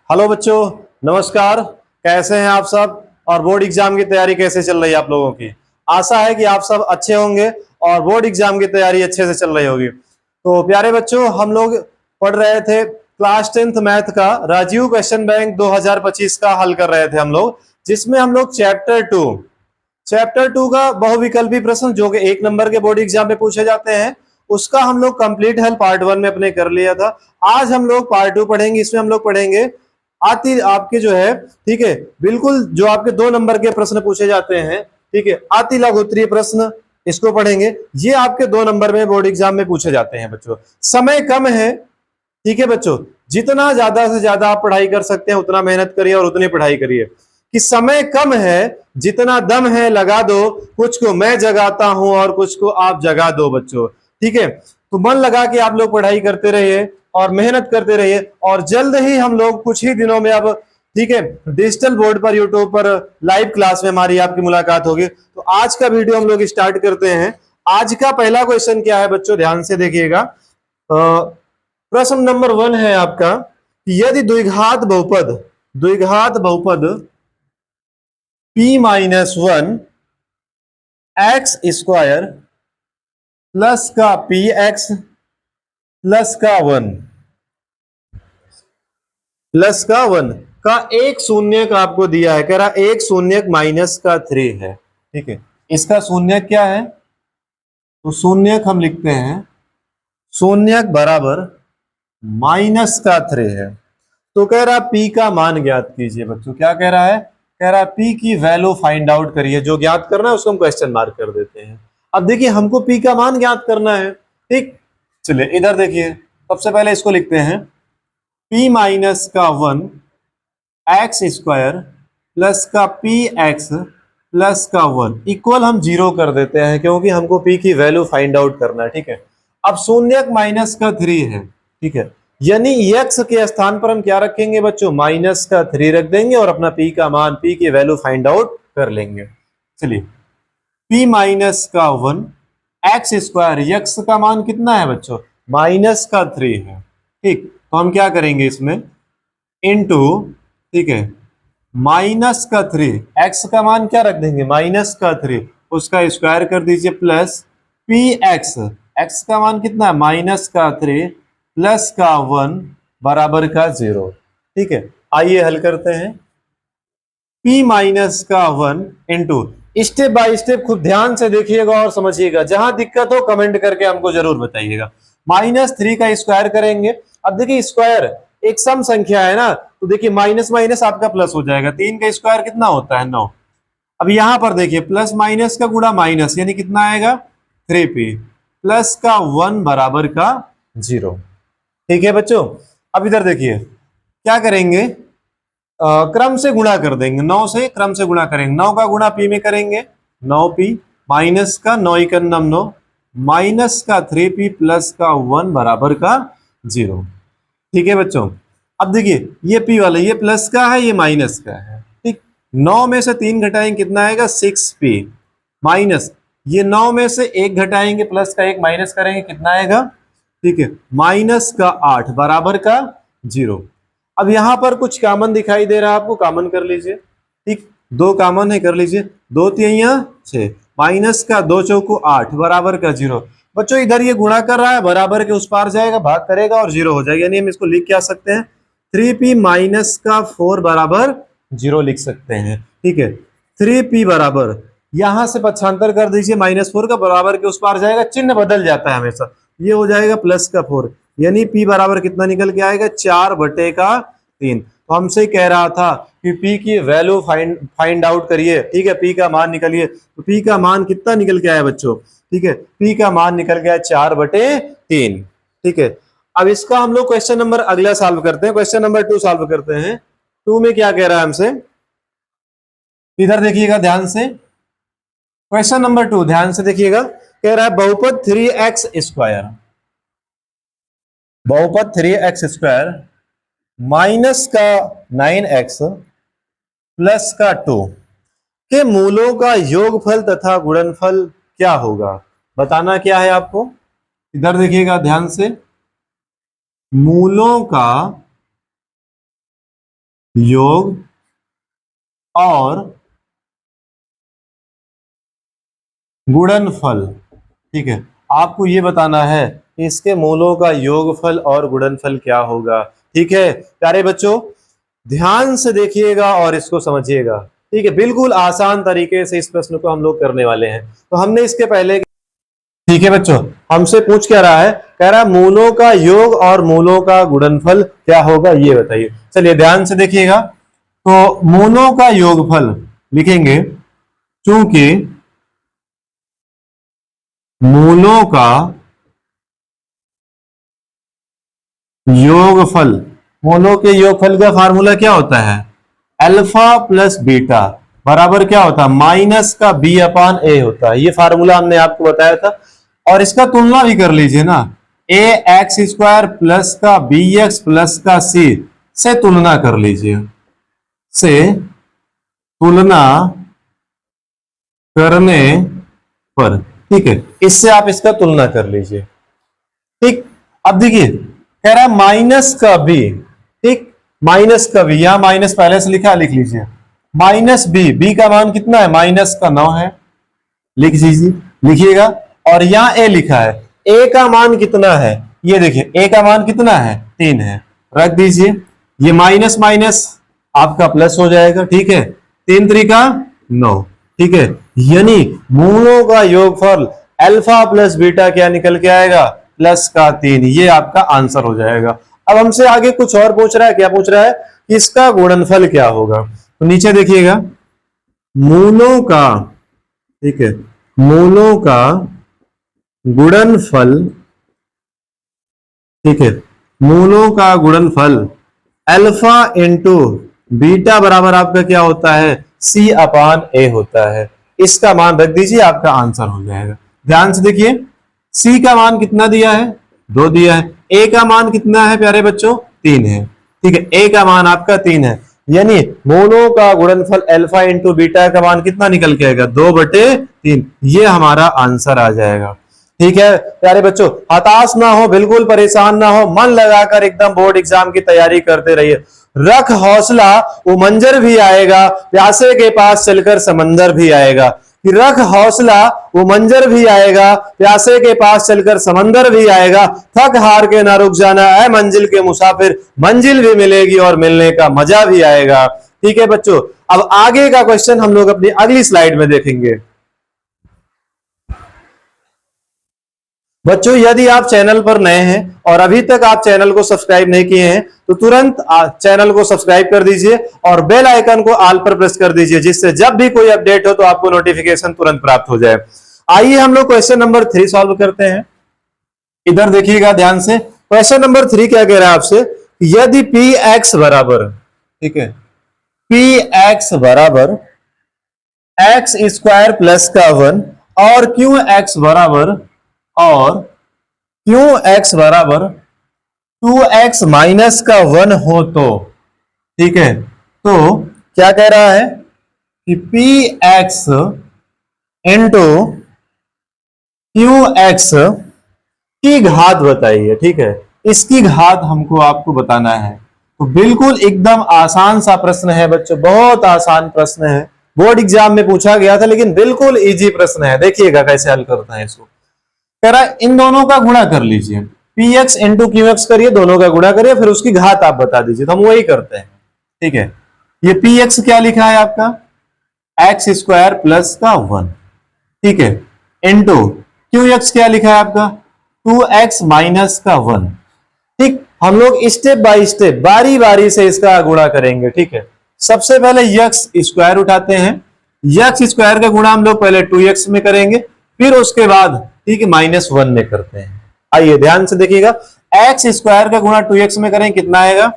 Hello बच्चों, नमस्कार। कैसे हैं आप सब और बोर्ड एग्जाम की तैयारी कैसे चल रही है आप लोगों की। आशा है कि आप सब अच्छे होंगे और बोर्ड एग्जाम की तैयारी अच्छे से चल रही होगी। तो प्यारे बच्चों, हम लोग पढ़ रहे थे क्लास 10th मैथ का राजीव क्वेश्चन बैंक 2025 का हल कर रहे थे हम लोग, जिसमें हम लोग चैप्टर 2 का बहुविकल्पी प्रश्न जो कि 1 नंबर के बोर्ड एग्जाम में पूछे जाते हैं, उसका हम लोग कंप्लीट हल पार्ट 1 में अपने कर लिया था। आज हम लोग पार्ट 2 पढ़ेंगे। इसमें हम लोग पढ़ेंगे आती आपके जो है, ठीक है, बिल्कुल जो आपके 2 नंबर के प्रश्न पूछे जाते हैं, ठीक है, आती लघुत्तरीय प्रश्न, इसको पढ़ेंगे। ये आपके 2 नंबर में बोर्ड एग्जाम में पूछे जाते हैं बच्चों। समय कम है, ठीक है बच्चों, जितना ज्यादा से ज्यादा आप पढ़ाई कर सकते हैं उतना मेहनत करिए और उतनी पढ़ाई करिए। कि समय कम है, जितना दम है लगा दो, कुछ को मैं जगाता हूं और कुछ को आप जगा दो बच्चों। ठीक है, तो मन लगा के आप लोग पढ़ाई करते रहिए और मेहनत करते रहिए, और जल्द ही हम लोग कुछ ही दिनों में अब, ठीक है, डिजिटल बोर्ड पर यूट्यूब पर लाइव क्लास में हमारी आपकी मुलाकात होगी। तो आज का वीडियो हम लोग स्टार्ट करते हैं। आज का पहला क्वेश्चन क्या है बच्चों, ध्यान से देखिएगा। प्रश्न नंबर 1 है आपका कि यदि द्विघात बहुपद p-1 एक्स स्क्वायर प्लस का पी एक्स प्लस का 1 का एक शून्यक आपको दिया है। कह रहा एक शून्यक -3 है। ठीक है, इसका शून्यक क्या है? तो शून्यक हम लिखते हैं, शून्यक बराबर -3 है। तो कह रहा पी का मान ज्ञात कीजिए बच्चों। क्या कह रहा है? कह रहा पी की वैल्यू फाइंड आउट करिए। जो ज्ञात करना है उसको हम क्वेश्चन मार्क कर देते हैं। अब देखिए, हमको पी का मान ज्ञात करना है। ठीक, चलिए इधर देखिए, सबसे पहले इसको लिखते हैं, p-1 एक्स स्क्वायर प्लस का पी एक्स प्लस का 1 इक्वल हम 0 कर देते हैं, क्योंकि हमको पी की वैल्यू फाइंड आउट करना है। ठीक है, अब शून्यक -3 है। ठीक है, यानी x के स्थान पर हम क्या रखेंगे बच्चों? -3 रख देंगे और अपना p का मान, p की वैल्यू फाइंड आउट कर लेंगे। चलिए, p-1 एक्स स्क्वायर, x का मान कितना है बच्चों? -3 है। ठीक, तो हम क्या करेंगे इसमें, इनटू, ठीक है, -3, x का मान क्या रख देंगे? -3, उसका स्क्वायर कर दीजिए, प्लस पी एक्स, एक्स का मान कितना है? -3 प्लस का 1 बराबर का 0। ठीक है, आइए हल करते हैं। p-1 into, step by step खूब ध्यान से देखिएगा और समझिएगा। जहां दिक्कत हो कमेंट करके हमको जरूर बताइएगा। -3 का स्क्वायर करेंगे। अब देखिए, स्क्वायर एक सम संख्या है ना, तो देखिए माइनस माइनस आपका प्लस हो जाएगा। 3 का स्क्वायर कितना होता है? 9। अब यहां पर देखिए, प्लस माइनस का गुणा माइनस, यानी कितना आएगा? 3p प्लस का 1 बराबर का 0। ठीक है बच्चों, अब इधर देखिए क्या करेंगे, क्रम से गुणा कर देंगे। 9 से क्रम से गुणा करेंगे। 9 का गुणा पी में करेंगे, 9p माइनस का 9 9 माइनस का 3p प्लस का 1 बराबर का 0। ठीक है बच्चों, अब देखिए ये p वाला, ये प्लस का है, ये माइनस का है। ठीक, 9 में से 3 घटाएंगे, कितना आएगा? 6p माइनस, ये 9 में से 1 घटाएंगे, प्लस का 1 माइनस करेंगे, कितना आएगा? ठीक है, माइनस का 8 बराबर का 0। अब यहां पर कुछ कॉमन दिखाई दे रहा है आपको, कॉमन कर लीजिए। ठीक, 2 कॉमन है, कर लीजिए। 2 तिहाइयां 6, माइनस का 2 चौको 8 बराबर का 0। बच्चों इधर ये गुणा कर रहा है, बराबर के उस पार जाएगा, भाग करेगा और 0 हो जाएगा। यानी हम इसको लिख क्या सकते हैं? 3p माइनस का 4 बराबर 0 लिख सकते हैं। ठीक है, 3p बराबर, यहां से पक्षांतर कर दीजिए, -4 का, बराबर के उस पार जाएगा, चिन्ह बदल जाता है हमेशा, ये हो जाएगा प्लस का 4। यानी p बराबर कितना निकल के आएगा? 4/3। तो हमसे कह रहा था कि p की वैल्यू फाइंड आउट करिए। ठीक है, p का मान निकलिए। तो p का मान कितना निकल के आया बच्चों? ठीक है, p का मान निकल गया 4/3। ठीक है, अब इसका हम लोग क्वेश्चन नंबर अगला सॉल्व करते हैं। क्वेश्चन नंबर 2 सॉल्व करते हैं। 2 में क्या कह रहा है हमसे, इधर देखिएगा ध्यान से। क्वेश्चन नंबर 2 ध्यान से देखिएगा, कह रहा है बहुपद 3x स्क्वायर, बहुपद 3x स्क्वायर माइनस का 9x प्लस का 2 के मूलों का योगफल तथा गुणनफल क्या होगा? बताना क्या है आपको। इधर देखिएगा ध्यान से, मूलों का योग और गुणनफल। ठीक है, आपको ये बताना है इसके मूलों का योगफल और गुणनफल क्या होगा। ठीक है प्यारे बच्चों, ध्यान से देखिएगा और इसको समझिएगा। ठीक है, बिल्कुल आसान तरीके से इस प्रश्न को हम लोग करने वाले हैं। तो हमने इसके पहले, ठीक है बच्चों, हमसे पूछ क्या रहा है, कह रहा है मूलों का योग और मूलों का गुणनफल क्या होगा, ये बताइए। चलिए ध्यान से देखिएगा। तो मूलों का योगफल लिखेंगे, चूंकि मूलों का योगफल, मूलों के योगफल का फार्मूला क्या होता है, अल्फा प्लस बीटा बराबर क्या होता है, माइनस का बी अपान ए होता है। ये फार्मूला हमने आपको बताया था। और इसका तुलना भी कर लीजिए ना, ए एक्स स्क्वायर प्लस का बी एक्स प्लस का सी से तुलना कर लीजिए, से तुलना करने पर, ठीक है, इससे आप इसका तुलना कर लीजिए। ठीक, अब देखिए कह रहा है माइनस का बी, ठीक, माइनस का बी, यहां माइनस पहले से लिखा, लिख लीजिए माइनस बी, बी का मान कितना है, माइनस का 9 है, लिख लीजिए, लिखिएगा। और यहां ए लिखा है, ए का मान कितना है, ये देखिए ए का मान कितना है, 3 है, रख दीजिए। ये माइनस माइनस आपका प्लस हो जाएगा। ठीक है, 3 त्रिका 9। ठीक है, यानी मूलों का योगफल अल्फा प्लस बीटा क्या निकल के आएगा, प्लस का 3। ये आपका आंसर हो जाएगा। अब हमसे आगे कुछ और पूछ रहा है, क्या पूछ रहा है, इसका गुणनफल क्या होगा। तो नीचे देखिएगा, मूलों का, ठीक है, मूलों का गुणनफल, ठीक है, मूलों का गुणनफल अल्फा इंटू बीटा बराबर आपका क्या होता है, सी अपान ए होता है। इसका मान रख दीजिए, आपका आंसर हो जाएगा। ध्यान से देखिए, सी का मान कितना दिया है, 2 दिया है। ए का मान कितना है प्यारे बच्चों, 3 है। ठीक है, ए का मान आपका 3 है, यानी मूलों का गुणनफल अल्फा इंटू बीटा का मान कितना निकल के आएगा, 2/3। ये हमारा आंसर आ जाएगा। ठीक है प्यारे बच्चों, हताश ना हो, बिल्कुल परेशान ना हो, मन लगाकर एकदम बोर्ड एग्जाम की तैयारी करते रहिए। रख हौसला, वो मंजर भी आएगा, प्यासे के पास चलकर समंदर भी आएगा। कि रख हौसला, वो मंजर भी आएगा, प्यासे के पास चलकर समंदर भी आएगा। थक हार के ना रुक जाना है मंजिल के मुसाफिर, मंजिल भी मिलेगी और मिलने का मजा भी आएगा। ठीक है बच्चों, अब आगे का क्वेश्चन हम लोग अपनी अगली स्लाइड में देखेंगे। बच्चों यदि आप चैनल पर नए हैं और अभी तक आप चैनल को सब्सक्राइब नहीं किए हैं तो तुरंत चैनल को सब्सक्राइब कर दीजिए और बेल आइकन को ऑल पर प्रेस कर दीजिए, जिससे जब भी कोई अपडेट हो तो आपको नोटिफिकेशन तुरंत प्राप्त हो जाए। आइए हम लोग क्वेश्चन नंबर 3 सॉल्व करते हैं। इधर देखिएगा ध्यान से, क्वेश्चन नंबर 3 क्या कह रहा है आपसे, यदि पी एक्स बराबर, ठीक है, पी एक्स बराबर एक्स स्क्वायर प्लस का 1 और क्यू एक्स बराबर, और क्यू एक्स बराबर 2x माइनस का 1 हो तो, ठीक है, तो क्या कह रहा है कि P x into Q x की घात बताइए। ठीक है, इसकी घात हमको आपको बताना है। तो बिल्कुल एकदम आसान सा प्रश्न है बच्चों, बहुत आसान प्रश्न है, बोर्ड एग्जाम में पूछा गया था, लेकिन बिल्कुल इजी प्रश्न है। देखिएगा कैसे हल करता है इसको। कह रहा है इन दोनों का गुणा कर लीजिए, P x into Q x करिए, दोनों का गुणा करिए, फिर उसकी घात आप बता दीजिए। तो हम वही करते हैं। ठीक है, ये पी एक्स क्या लिखा है आपका, एक्स स्क्वायर प्लस का 1, ठीक है, इंटू क्यू एक्स क्या लिखा है आपका, 2x माइनस का 1। ठीक, हम लोग स्टेप बाय स्टेप बारी बारी से इसका गुणा करेंगे। ठीक है, सबसे पहले यक्स स्क्वायर उठाते हैं, यक्स स्क्वायर का गुणा हम लोग पहले 2x में करेंगे, फिर उसके बाद, ठीक है, -1 में करते हैं। आइए ध्यान से देखिएगा, एक्स स्क्वायर का गुणा 2x में करें, कितना आएगा,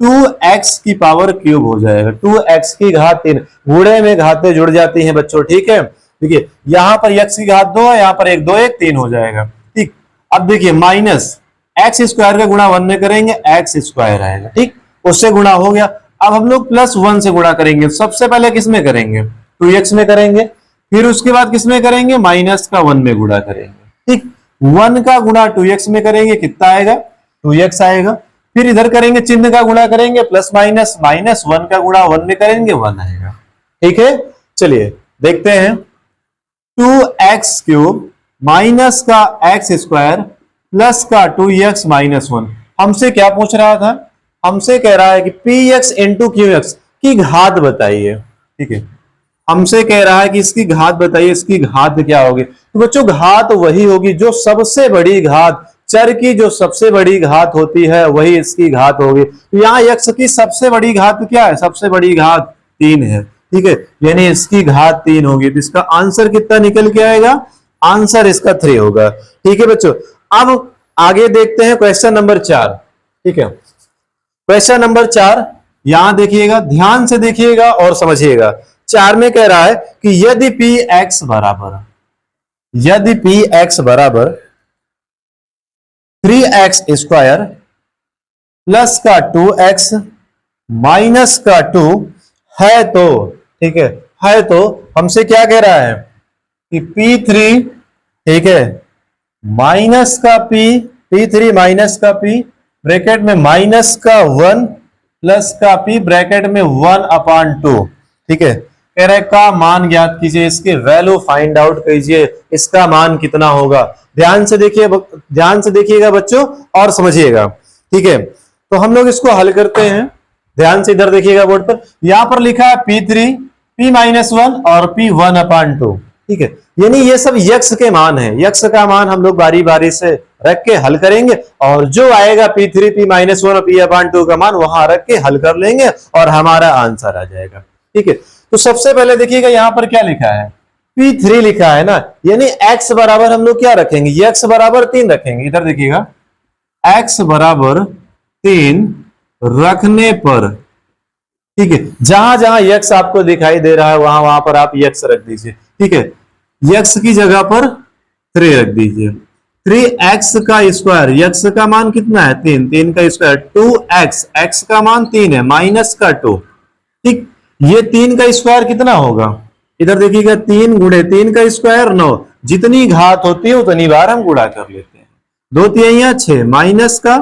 2x की पावर क्यूब हो जाएगा, 2x की घात 3। गुणे में घातें जुड़ जाती हैं बच्चों। ठीक है, देखिए यहां पर x की घात 2 है, यहां पर 1 2 1 3 हो जाएगा। ठीक, अब देखिए माइनस एक्स स्क्वायर का गुणा 1 में करेंगे, एक्स स्क्वायर आएगा। ठीक, उससे गुणा हो गया। अब हम लोग +1 से गुणा करेंगे। सबसे पहले किस में करेंगे, 2x में करेंगे, फिर उसके बाद किस में करेंगे, -1 में गुणा करेंगे। ठीक, 1 का गुणा 2x में करेंगे, कितना आएगा, 2x आएगा। फिर इधर करेंगे, चिन्ह का गुणा करेंगे, प्लस माइनस, माइनस 1 का गुणा 1 में करेंगे, 1 आएगा। ठीक है, चलिए देखते हैं। 2x क्यूब माइनस का एक्स स्क्वायर प्लस का 2x माइनस 1, हमसे क्या पूछ रहा था? हमसे कह रहा है कि px इंटू क्यूएक्स की घात बताइए। ठीक है, हमसे कह रहा है कि इसकी घात बताइए, इसकी घात क्या होगी? तो बच्चों घात वही होगी जो सबसे बड़ी घात, चर की जो सबसे बड़ी घात होती है वही इसकी घात होगी। तो यहाँ यक्ष की सबसे बड़ी घात क्या है? सबसे बड़ी घात 3 है। ठीक है, यानी इसकी घात 3 होगी। तो इसका आंसर कितना निकल के आएगा? आंसर इसका 3 होगा। ठीक है बच्चों, अब आगे देखते हैं क्वेश्चन नंबर 4। ठीक है, क्वेश्चन नंबर 4 यहां देखिएगा, ध्यान से देखिएगा और समझिएगा। 4 में कह रहा है कि यदि पी एक्स बराबर 3x स्क्वायर प्लस का 2x माइनस का 2 है तो, ठीक है तो हमसे क्या कह रहा है कि P3, ठीक है, माइनस का P3 माइनस का P ब्रैकेट में माइनस का 1 प्लस का P ब्रैकेट में 1/2। ठीक है, कह रहे का मान ज्ञात कीजिए, इसकी वैल्यू फाइंड आउट कीजिए, इसका मान कितना होगा। ध्यान से देखिएगा बच्चों और समझिएगा। ठीक है, तो हम लोग इसको हल करते हैं। ध्यान से इधर देखिएगा बोर्ड पर, यहां पर लिखा है P3 P-1 और P 1/2। ठीक है, यानी ये सब यक्ष के मान है। यक्ष का मान हम लोग बारी बारी से रख के हल करेंगे और जो आएगा P3 P-1 और P/2 का मान वहां रख के हल कर लेंगे और हमारा आंसर आ जाएगा। ठीक है, तो सबसे पहले देखिएगा यहां पर क्या लिखा है, P3 लिखा है ना, यानी x बराबर हम लोग क्या रखेंगे? x बराबर 3 रखेंगे। इधर देखिएगा, x बराबर 3 रखने पर, ठीक है, जहां जहां यक्स आपको दिखाई दे रहा है वहां वहां पर आप यक्स रख दीजिए। ठीक है, यक्स की जगह पर 3 रख दीजिए। 3x का स्क्वायर, यक्स का मान कितना है? 3, 3 का स्क्वायर 2x, x का मान 3 है, माइनस का 2। ठीक, ये 3 का स्क्वायर कितना होगा? इधर देखिएगा, 3 गुणे 3 का स्क्वायर 9, जितनी घात होती है उतनी बार हम गुणा कर लेते हैं। 2 3 6 माइनस का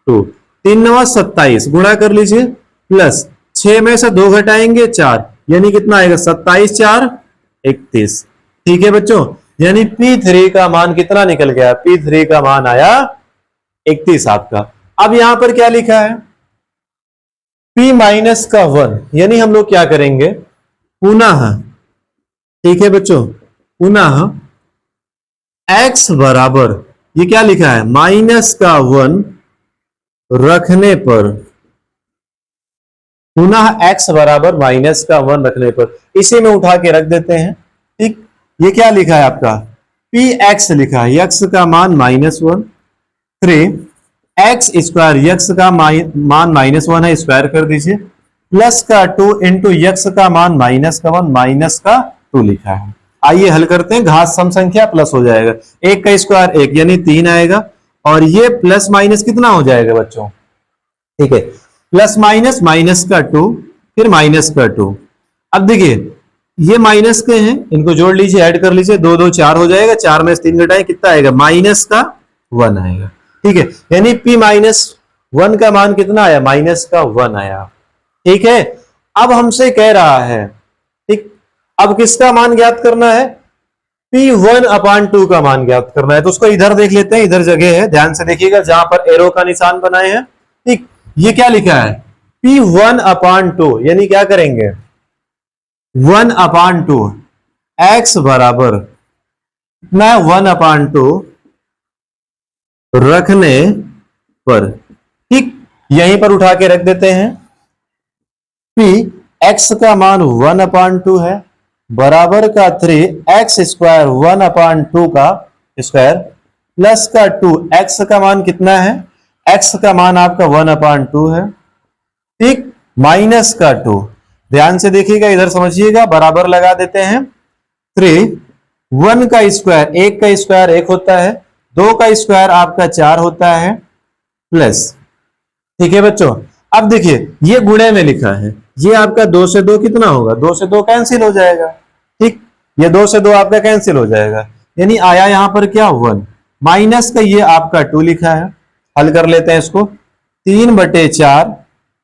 2, 3 9 27 गुणा कर लीजिए, प्लस 6 में से 2 घटाएंगे 4, यानी कितना आएगा? 27 4 31। ठीक है बच्चों, यानी P3 का मान कितना निकल गया? P3 का मान आया 31 आपका। अब यहां पर क्या लिखा है? P-1, यानी हम लोग क्या करेंगे पुनः, ठीक है बच्चों, पुनः x बराबर, ये क्या लिखा है? -1 रखने पर, पुनः x बराबर -1 रखने पर, इसी में उठा के रख देते हैं। ठीक, ये क्या लिखा है आपका? px लिखा है, x का मान -1, 3x स्क्वायर, यक्स का मान -1 है, स्क्वायर कर दीजिए, प्लस का 2 इंटू यक्स का मान -1 माइनस का 2 लिखा है। आइए हल करते हैं, घात सम संख्या प्लस हो जाएगा, 1 का स्क्वायर 1 यानी 3 आएगा, और ये प्लस माइनस कितना हो जाएगा बच्चों? ठीक है, प्लस माइनस, माइनस का 2 फिर माइनस का 2। अब देखिए ये माइनस के हैं, इनको जोड़ लीजिए, ऐड कर लीजिए, 2 2 4 हो जाएगा, 4 में से 3 घटाए कितना आएगा? -1 आएगा। ठीक है, यानी P-1 का मान कितना आया? -1 आया। ठीक है, अब हमसे कह रहा है, ठीक, अब किसका मान ज्ञात करना है? P1/2 का मान ज्ञात करना है। तो उसको इधर देख लेते हैं, इधर जगह है, ध्यान से देखिएगा, जहां पर एरो का निशान बनाए हैं। ठीक, ये क्या लिखा है? P1/2, यानी क्या करेंगे? 1/2, x बराबर कितना है? 1/2 रखने पर। ठीक, यहीं पर उठा के रख देते हैं। P x का मान 1/2 है, बराबर का 3x स्क्वायर 1/2 का स्क्वायर प्लस का 2, x का मान कितना है? x का मान आपका 1/2 है। ठीक, माइनस का 2, ध्यान से देखिएगा, इधर समझिएगा, बराबर लगा देते हैं। 3, 1 का स्क्वायर, 1 का स्क्वायर 1 होता है, 2 का स्क्वायर आपका 4 होता है, प्लस। ठीक है बच्चों, अब देखिए ये गुणे में लिखा है, ये आपका 2 से 2 कितना होगा? 2 से 2 कैंसिल हो जाएगा। ठीक, ये 2 से 2 आपका कैंसिल हो जाएगा, यानी आया यहां पर क्या? 1, माइनस का ये आपका 2 लिखा है। हल कर लेते हैं इसको, 3/4,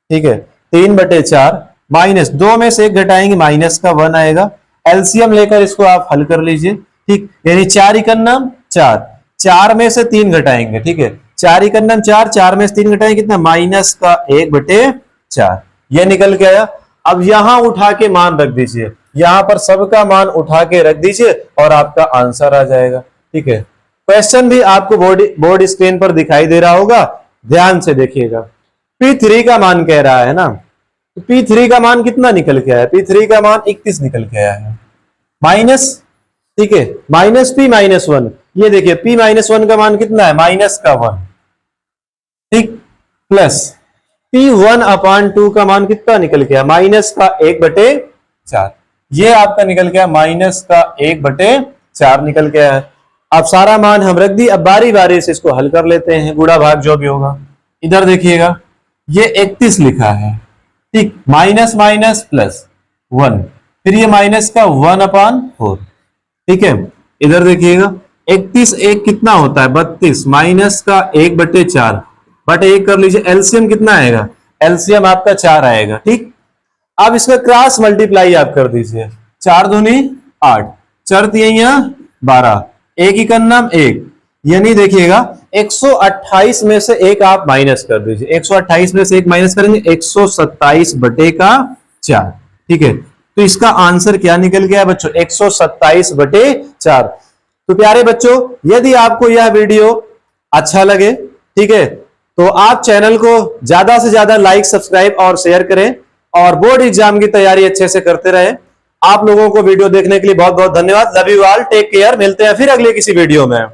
ठीक है, 3/4 माइनस 2 में से 1 घटाएंगे माइनस का 1 आएगा। एलसीएम लेकर इसको आप हल कर लीजिए, ठीक, यानी 4 इकन्नम 4, 4 में से 3 घटाएंगे, ठीक है, 4 इकन्नम 4, 4 में से 3 घटाएंगे कितना, माइनस का 1/4, यह निकल के आया। अब यहां उठा के मान रख दीजिए, यहां पर सबका मान उठा के रख दीजिए और आपका आंसर आ जाएगा, ठीक है। क्वेश्चन भी आपको बोर्ड स्क्रीन पर दिखाई दे रहा होगा, ध्यान से देखिएगा। P3 का मान कह रहा है ना, तो P3 का मान कितना निकल के आया, P3 का मान 31 निकल के आया है, माइनस, ठीक है, माइनस P -1, ये देखिए P -1 का मान कितना है, -1, ठीक, प्लस P1/2 का मान कितना निकल गया, -1/4, ये आपका निकल गया -1/4 निकल गया है। अब सारा मान हम रख दी, अब बारी बारी से इसको हल कर लेते हैं, गुणा भाग जो भी होगा। इधर देखिएगा ये 31 लिखा है, ठीक, माइनस माइनस प्लस 1, फिर ये माइनस का 1/4, ठीक है। इधर देखिएगा 31 एक कितना होता है 32, माइनस का 1/4 बट 1 कर लीजिए, एलसीएम कितना आएगा, एलसीएम आपका 4 आएगा, ठीक। अब इसका क्रॉस मल्टीप्लाई आप कर दीजिए, 4 दूनी 8, 4 तिया 12, 1 इकन्नम 1, यानी देखिएगा 128 में से 1 आप माइनस कर दीजिए, 128 में से 1 माइनस करेंगे 127/4, ठीक है। तो इसका आंसर क्या निकल गया बच्चों, 127/4। तो प्यारे बच्चों, यदि आपको यह वीडियो अच्छा लगे, ठीक है, तो आप चैनल को ज्यादा से ज्यादा लाइक, सब्सक्राइब और शेयर करें और बोर्ड एग्जाम की तैयारी अच्छे से करते रहें। आप लोगों को वीडियो देखने के लिए बहुत बहुत धन्यवाद। Love you all, take care, मिलते हैं फिर अगले किसी वीडियो में।